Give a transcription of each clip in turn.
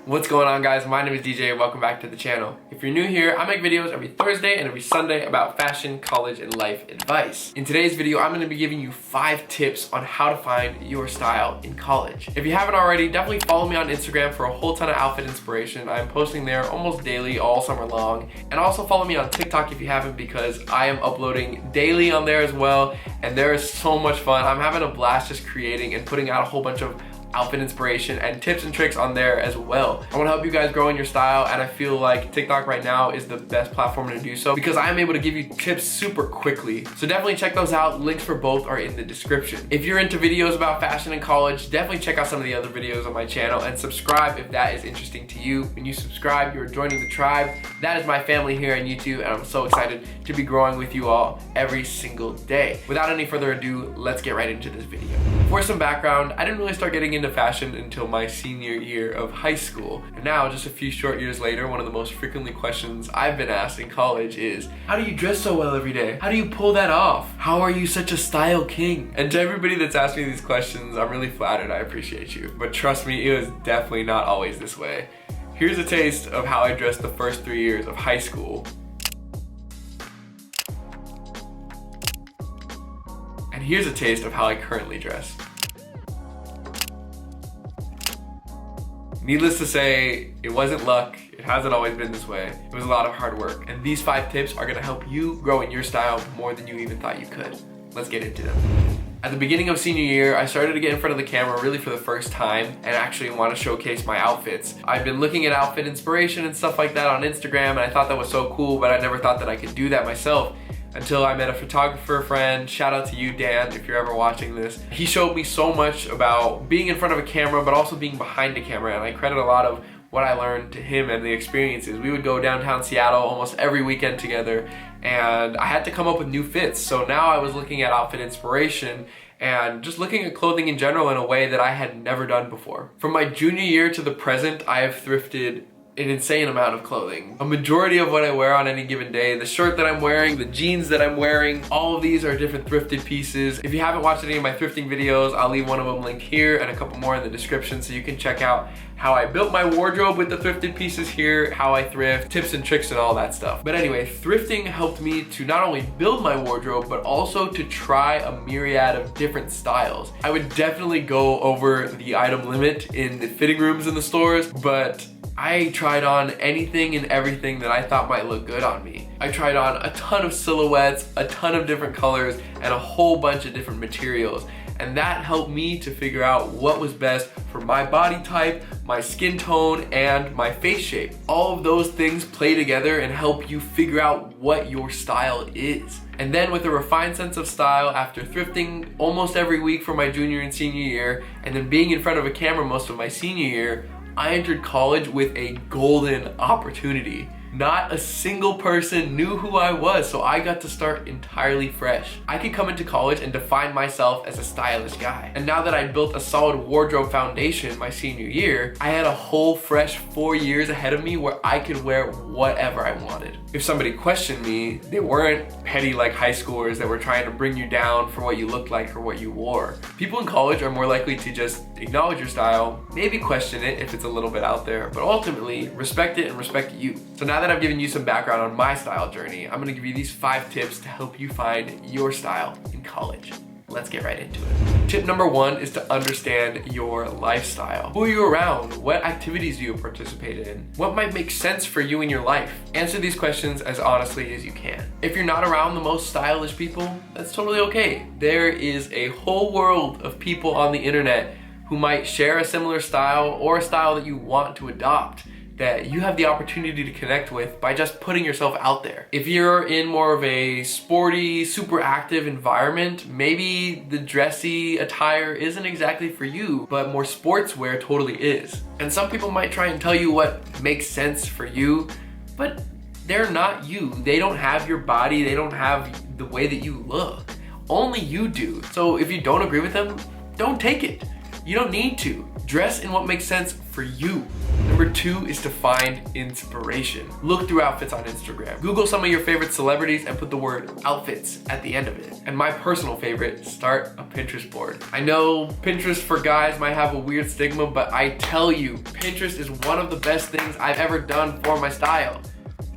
What's going on, guys? My name is DJ. Welcome back to the channel. If you're new here, I make videos every Thursday and every Sunday about fashion, college, and life advice. In today's video, I'm going to be giving you 5 tips on how to find your style in college. If you haven't already, definitely follow me on Instagram for a whole ton of outfit inspiration. I'm posting there almost daily all summer long. And also follow me on TikTok if you haven't, because I am uploading daily on there as well. And there is so much fun. I'm having a blast just creating and putting out a whole bunch of outfit inspiration and tips and tricks on there as well. I want to help you guys grow in your style, and I feel like TikTok right now is the best platform to do so because I'm able to give you tips super quickly. So definitely check those out. Links for both are in the description. If you're into videos about fashion in college, definitely check out some of the other videos on my channel and subscribe if that is interesting to you. When you subscribe, you're joining the tribe. That is my family here on YouTube, and I'm so excited to be growing with you all every single day. Without any further ado, let's get right into this video. For some background, I didn't really start getting into fashion until my senior year of high school. And now, just a few short years later, one of the most frequently questions I've been asked in college is, how do you dress so well every day? How do you pull that off? How are you such a style king? And to everybody that's asked me these questions, I'm really flattered. I appreciate you. But trust me, it was definitely not always this way. Here's a taste of how I dressed the first 3 years of high school. And here's a taste of how I currently dress. Needless to say, it wasn't luck. It hasn't always been this way. It was a lot of hard work. And these 5 tips are gonna help you grow in your style more than you even thought you could. Let's get into them. At the beginning of senior year, I started to get in front of the camera really for the first time and actually want to showcase my outfits. I've been looking at outfit inspiration and stuff like that on Instagram, and I thought that was so cool, but I never thought that I could do that myself until I met a photographer friend. Shout out to you, Dan, if you're ever watching this. He showed me so much about being in front of a camera, but also being behind the camera, and I credit a lot of what I learned to him and the experiences. We would go downtown Seattle almost every weekend together, and I had to come up with new fits. So now I was looking at outfit inspiration and just looking at clothing in general in a way that I had never done before. From my junior year to the present, I have thrifted an insane amount of clothing. A majority of what I wear on any given day, the shirt that I'm wearing, the jeans that I'm wearing, all of these are different thrifted pieces. If you haven't watched any of my thrifting videos, I'll leave one of them linked here and a couple more in the description so you can check out how I built my wardrobe with the thrifted pieces here, how I thrift, tips and tricks and all that stuff. But anyway, thrifting helped me to not only build my wardrobe, but also to try a myriad of different styles. I would definitely go over the item limit in the fitting rooms in the stores, but I tried on anything and everything that I thought might look good on me. I tried on a ton of silhouettes, a ton of different colors, and a whole bunch of different materials. And that helped me to figure out what was best for my body type, my skin tone, and my face shape. All of those things play together and help you figure out what your style is. And then with a refined sense of style, after thrifting almost every week for my junior and senior year, and then being in front of a camera most of my senior year, I entered college with a golden opportunity. Not a single person knew who I was, so I got to start entirely fresh. I could come into college and define myself as a stylish guy. And now that I'd built a solid wardrobe foundation my senior year, I had a whole fresh 4 years ahead of me where I could wear whatever I wanted. If somebody questioned me, they weren't petty like high schoolers that were trying to bring you down for what you looked like or what you wore. People in college are more likely to just acknowledge your style, maybe question it if it's a little bit out there, but ultimately respect it and respect you. So now that I've given you some background on my style journey, I'm gonna give you these 5 tips to help you find your style in college. Let's get right into it. Tip number 1 is to understand your lifestyle. Who are you around? What activities do you participate in? What might make sense for you in your life? Answer these questions as honestly as you can. If you're not around the most stylish people, that's totally okay. There is a whole world of people on the internet who might share a similar style or a style that you want to adopt, that you have the opportunity to connect with by just putting yourself out there. If you're in more of a sporty, super active environment, maybe the dressy attire isn't exactly for you, but more sportswear totally is. And some people might try and tell you what makes sense for you, but they're not you. They don't have your body, they don't have the way that you look. Only you do. So if you don't agree with them, don't take it. You don't need to. Dress in what makes sense for you. Number 2 is to find inspiration. Look through outfits on Instagram. Google some of your favorite celebrities and put the word outfits at the end of it. And my personal favorite, start a Pinterest board. I know Pinterest for guys might have a weird stigma, but I tell you, Pinterest is one of the best things I've ever done for my style.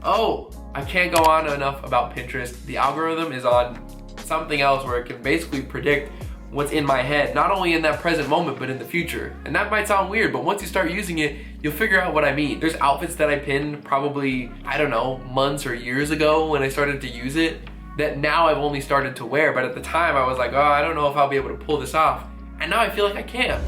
Oh, I can't go on enough about Pinterest. The algorithm is on something else where it can basically predict what's in my head, not only in that present moment, but in the future. And that might sound weird, but once you start using it, you'll figure out what I mean. There's outfits that I pinned probably, I don't know, months or years ago when I started to use it, that now I've only started to wear, but at the time I was like, oh, I don't know if I'll be able to pull this off. And now I feel like I can.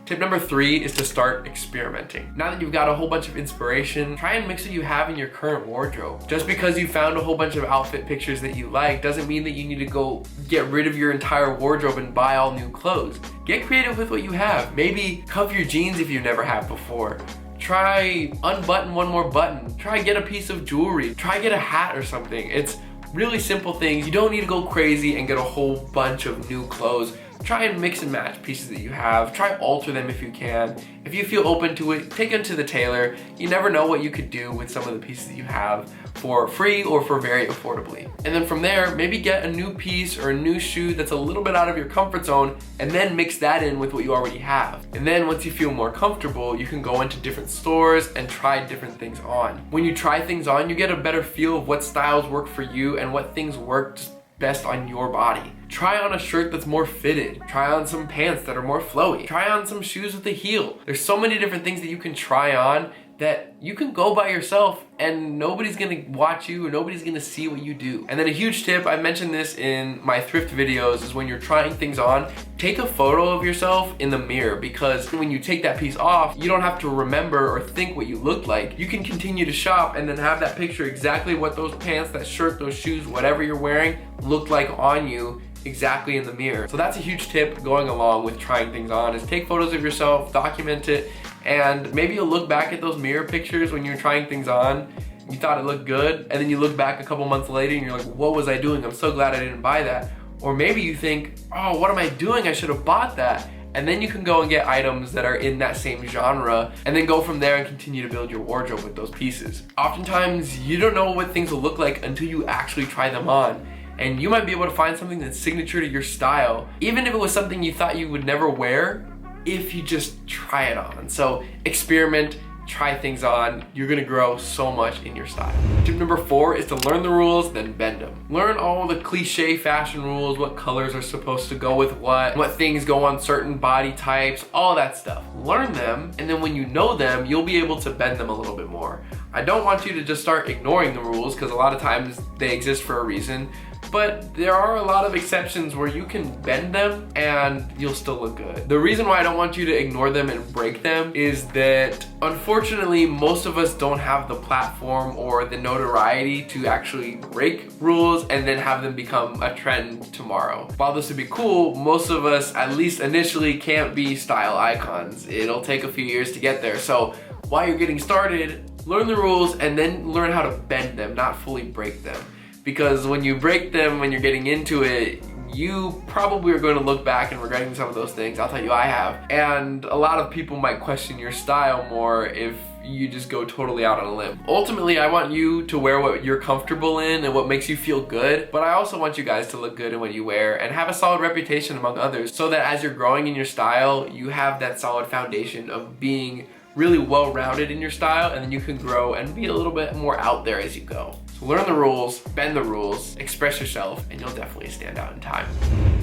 Tip number 3 is to start experimenting. Now that you've got a whole bunch of inspiration, try and mix what you have in your current wardrobe. Just because you found a whole bunch of outfit pictures that you like doesn't mean that you need to go get rid of your entire wardrobe and buy all new clothes. Get creative with what you have. Maybe cuff your jeans if you never have before. Try unbutton one more button. Try get a piece of jewelry. Try get a hat or something. It's really simple things. You don't need to go crazy and get a whole bunch of new clothes. Try and mix and match pieces that you have. Try alter them if you can. If you feel open to it, take them to the tailor. You never know what you could do with some of the pieces that you have for free or for very affordably. And then from there, maybe get a new piece or a new shoe that's a little bit out of your comfort zone and then mix that in with what you already have. And then once you feel more comfortable, you can go into different stores and try different things on. When you try things on, you get a better feel of what styles work for you and what things work best on your body. Try on a shirt that's more fitted. Try on some pants that are more flowy. Try on some shoes with a heel. There's so many different things that you can try on that you can go by yourself and nobody's gonna watch you or nobody's gonna see what you do. And then a huge tip, I mentioned this in my thrift videos, is when you're trying things on, take a photo of yourself in the mirror, because when you take that piece off, you don't have to remember or think what you look like. You can continue to shop and then have that picture exactly what those pants, that shirt, those shoes, whatever you're wearing look like on you exactly in the mirror. So that's a huge tip going along with trying things on, is take photos of yourself, document it, and maybe you'll look back at those mirror pictures when you're trying things on, you thought it looked good, and then you look back a couple months later and you're like, what was I doing? I'm so glad I didn't buy that. Or maybe you think, oh, what am I doing? I should have bought that. And then you can go and get items that are in that same genre and then go from there and continue to build your wardrobe with those pieces. Oftentimes, you don't know what things will look like until you actually try them on. And you might be able to find something that's signature to your style, even if it was something you thought you would never wear, if you just try it on. So experiment, try things on, you're gonna grow so much in your style. Tip number 4 is to learn the rules, then bend them. Learn all the cliche fashion rules, what colors are supposed to go with what things go on certain body types, all that stuff. Learn them, and then when you know them, you'll be able to bend them a little bit more. I don't want you to just start ignoring the rules, because a lot of times they exist for a reason, but there are a lot of exceptions where you can bend them and you'll still look good. The reason why I don't want you to ignore them and break them is that unfortunately most of us don't have the platform or the notoriety to actually break rules and then have them become a trend tomorrow. While this would be cool, most of us, at least initially, can't be style icons. It'll take a few years to get there. So while you're getting started, learn the rules and then learn how to bend them, not fully break them. Because when you break them, when you're getting into it, you probably are going to look back and regretting some of those things. I'll tell you, I have. And a lot of people might question your style more if you just go totally out on a limb. Ultimately, I want you to wear what you're comfortable in and what makes you feel good, but I also want you guys to look good in what you wear and have a solid reputation among others, so that as you're growing in your style, you have that solid foundation of being really well-rounded in your style, and then you can grow and be a little bit more out there as you go. So learn the rules, bend the rules, express yourself, and you'll definitely stand out in time.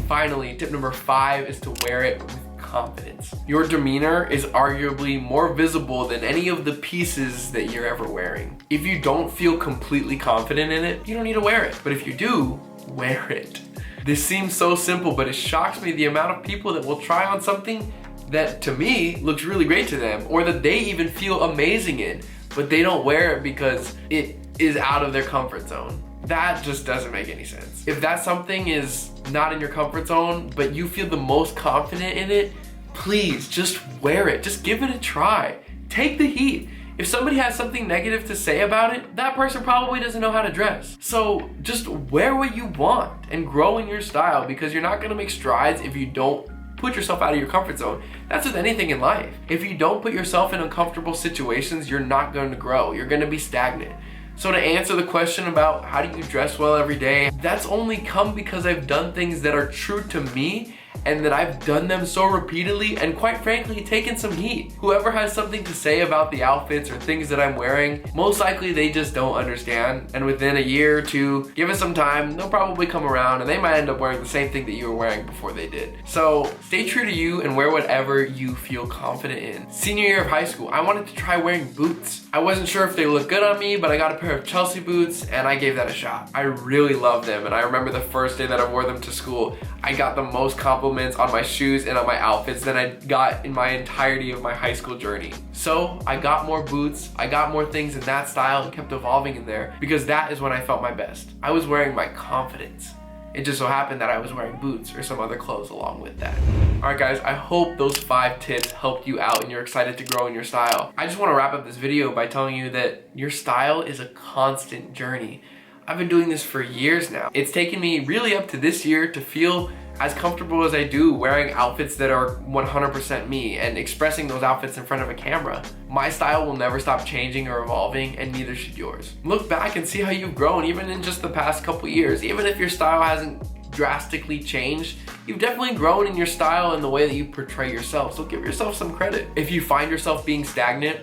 Finally, tip number 5 is to wear it with confidence. Your demeanor is arguably more visible than any of the pieces that you're ever wearing. If you don't feel completely confident in it, you don't need to wear it. But if you do, wear it. This seems so simple, but it shocks me the amount of people that will try on something that to me looks really great to them, or that they even feel amazing in, but they don't wear it because it is out of their comfort zone. That just doesn't make any sense. If that something is not in your comfort zone, but you feel the most confident in it, please just wear it. Just give it a try. Take the heat. If somebody has something negative to say about it, that person probably doesn't know how to dress. So just wear what you want and grow in your style, because you're not gonna make strides if you don't put yourself out of your comfort zone. That's with anything in life. If you don't put yourself in uncomfortable situations, you're not going to grow. You're going to be stagnant. So to answer the question about how do you dress well every day, that's only come because I've done things that are true to me and that I've done them so repeatedly and quite frankly taken some heat. Whoever has something to say about the outfits or things that I'm wearing, most likely they just don't understand, and within a year or two, give it some time, they'll probably come around and they might end up wearing the same thing that you were wearing before they did. So stay true to you and wear whatever you feel confident in. Senior year of high school, I wanted to try wearing boots. I wasn't sure if they looked good on me, but I got a pair of Chelsea boots and I gave that a shot. I really loved them, and I remember the first day that I wore them to school, I got the most compliments on my shoes and on my outfits than I got in my entirety of my high school journey. So I got more boots, I got more things in that style and kept evolving in there because that is when I felt my best. I was wearing my confidence. It just so happened that I was wearing boots or some other clothes along with that. Alright guys, I hope those 5 tips helped you out and you're excited to grow in your style. I just want to wrap up this video by telling you that your style is a constant journey. I've been doing this for years now. It's taken me really up to this year to feel as comfortable as I do wearing outfits that are 100% me and expressing those outfits in front of a camera. My style will never stop changing or evolving, and neither should yours. Look back and see how you've grown even in just the past couple years. Even if your style hasn't drastically changed, you've definitely grown in your style and the way that you portray yourself, so give yourself some credit. If you find yourself being stagnant,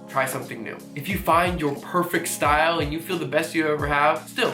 try something new. If you find your perfect style and you feel the best you ever have, still,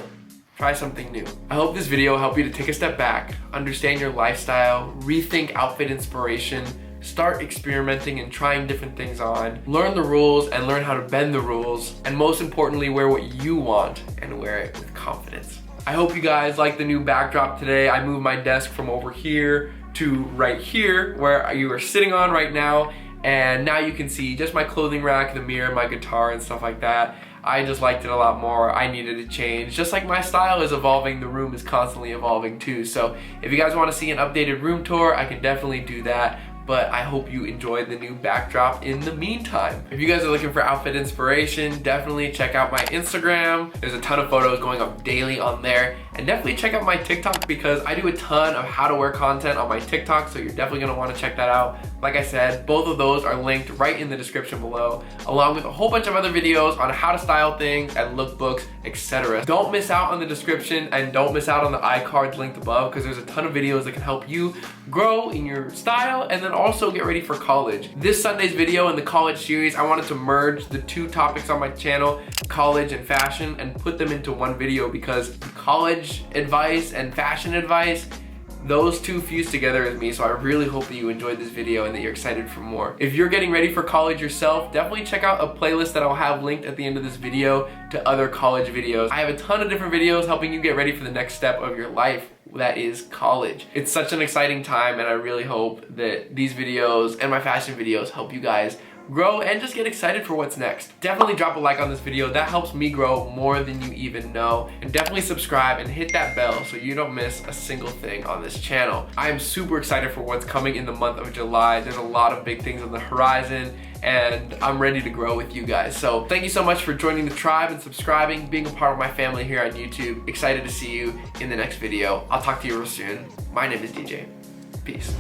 try something new. I hope this video helped you to take a step back, understand your lifestyle, rethink outfit inspiration, start experimenting and trying different things on, learn the rules and learn how to bend the rules, and most importantly, wear what you want and wear it with confidence. I hope you guys like the new backdrop today. I moved my desk from over here to right here where you are sitting on right now, and now you can see just my clothing rack, the mirror, my guitar and stuff like that. I just liked it a lot more. I needed a change. Just like my style is evolving, the room is constantly evolving too. So if you guys want to see an updated room tour, I can definitely do that. But I hope you enjoyed the new backdrop in the meantime. If you guys are looking for outfit inspiration, definitely check out my Instagram. There's a ton of photos going up daily on there. And definitely check out my TikTok because I do a ton of how to wear content on my TikTok, so you're definitely gonna wanna check that out. Like I said, both of those are linked right in the description below, along with a whole bunch of other videos on how to style things and lookbooks, etc. Don't miss out on the description and don't miss out on the iCards linked above because there's a ton of videos that can help you grow in your style and then also get ready for college. This Sunday's video in the college series, I wanted to merge the 2 topics on my channel, college and fashion, and put them into one video because college advice and fashion advice, those 2 fused together with me, so I really hope that you enjoyed this video and that you're excited for more. If you're getting ready for college yourself, definitely check out a playlist that I'll have linked at the end of this video to other college videos. I have a ton of different videos helping you get ready for the next step of your life, that is college. It's such an exciting time, and I really hope that these videos and my fashion videos help you guys grow and just get excited for what's next. Definitely drop a like on this video. That helps me grow more than you even know. And definitely subscribe and hit that bell so you don't miss a single thing on this channel. I am super excited for what's coming in the month of July. There's a lot of big things on the horizon and I'm ready to grow with you guys. So thank you so much for joining the tribe and subscribing, being a part of my family here on YouTube. Excited to see you in the next video. I'll talk to you real soon. My name is DJ. Peace.